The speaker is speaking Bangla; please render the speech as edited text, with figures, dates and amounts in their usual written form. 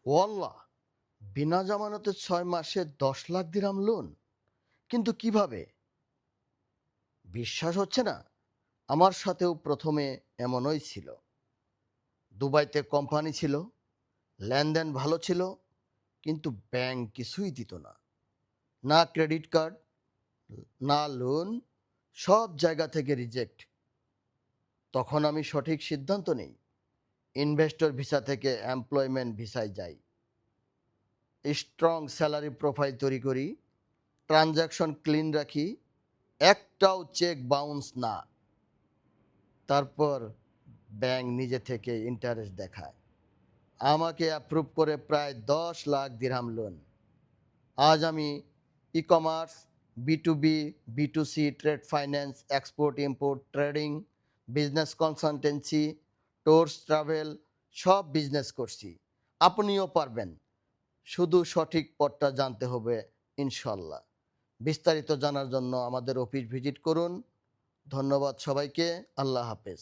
ওয়াল্লাহ, বিনা জামানতে 6 মাসে 10 লাখ দিরহাম লোন, কিন্তু কিভাবে? বিশ্বাস হচ্ছে না? আমার সাথেও প্রথমে এমনই ছিল। দুবাইতে কোম্পানি ছিল, লেনদেন ভালো ছিল, কিন্তু ব্যাংক কিছুই দিত না। না ক্রেডিট কার্ড, না লোন, সব জায়গা থেকে রিজেক্ট। তখন আমি সঠিক সিদ্ধান্ত নেই, ইনভেস্টর ভিসা থেকে এমপ্লয়মেন্ট ভিসায় যাই। স্ট্রং স্যালারি প্রোফাইল তৈরি করি, ট্রানজাকশন ক্লিন রাখি, একটাও চেক বাউন্স না। তারপর ব্যাংক নিজে থেকে ইন্টারেস্ট দেখায়, আমাকে অ্যাপ্রুভ করে প্রায় 10 লাখ দিরহাম লোন। আজ আমি e commerce, B2B, B2C, trade finance, export import, trading, business consultancy, tours travel, সব বিজনেস করছি। আপনিও পারবেন, শুধু সঠিক পথটা জানতে হবে ইনশাল্লাহ। বিস্তারিত জানার জন্য আমাদের অফিস ভিজিট করুন। ধন্যবাদ সবাইকে। আল্লাহ হাফেজ।